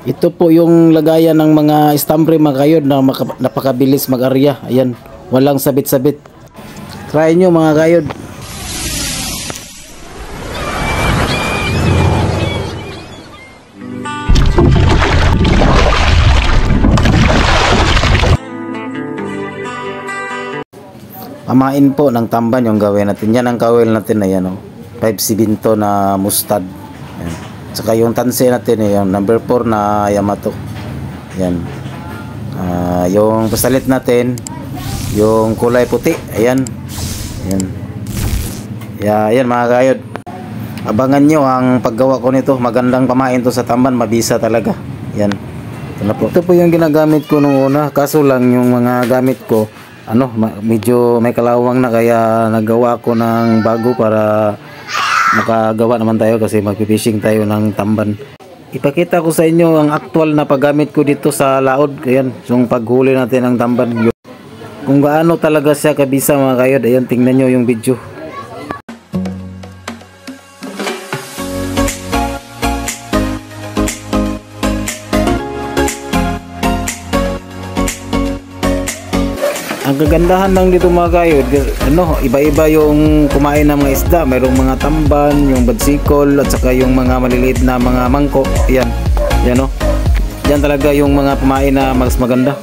Ito po yung lagayan ng mga stambre mga kayod na napakabilis mag-arya. Ayan, walang sabit-sabit. Try nyo mga kayod. Pamain po ng tamban yung gawin natin. Yan ang kawil natin na yan, oh. 5 na mustard. Yan. Saka yung tansi natin, yung number 4 na Yamato. Yan. Yung pasalit natin, yung kulay puti. Ayan. Ayan. Ayan mga kayod. Abangan nyo ang paggawa ko nito. Magandang pamain to sa tamban. Mabisa talaga. Yan. Ito po yung ginagamit ko nung una. Kaso lang yung mga gamit ko, medyo may kalawang na, kaya nagawa ko ng bago para makagawa naman tayo kasi magpipishing tayo ng tamban. Ipakita ko sa inyo ang actual na paggamit ko dito sa laod. Ayan, yung paghuli natin ng tamban. Kung gaano talaga siya kabisa mga kayod. Ayan, tingnan nyo yung video. Ang kagandahan lang dito mga kayod, iba-iba yung kumain ng mga isda. Mayroong mga tamban, yung badsikol, at saka yung mga maliliit na mga mangko. Yan, yan yan talaga yung mga kumain na mas maganda.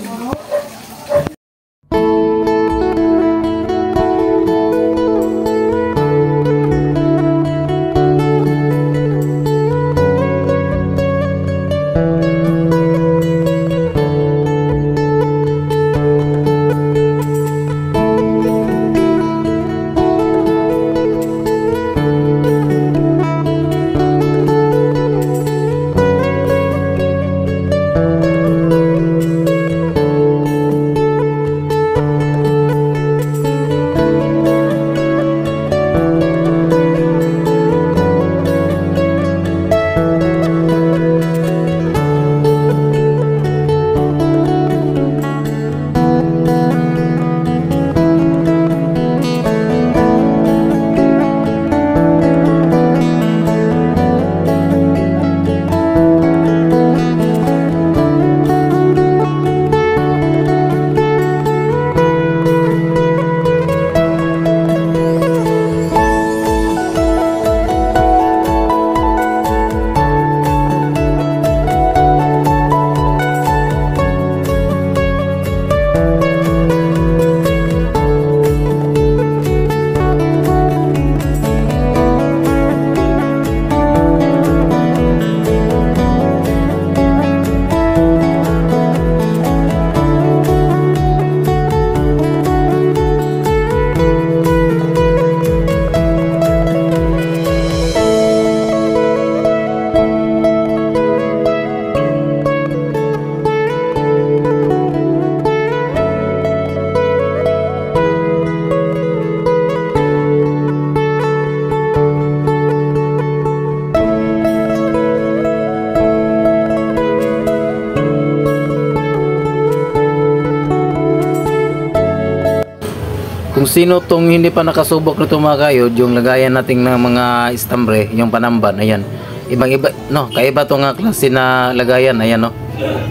Kung sino tong hindi pa nakasubok nito mga kayod, yung lagayan nating ng mga istambre, yung panamban, ayan. Ibang-iba, kaiba to nga klase na lagayan, ayan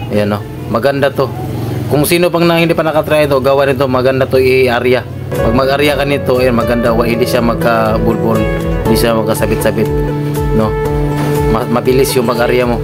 Ayan maganda to. Kung sino pang hindi pa nakatry ito, gawa nito, maganda to i-arya. Pag mag-arya ka nito, ayan, maganda, hindi siya magka-bulbul, hindi siya magkasabit-sabit, Mabilis yung mag-arya mo.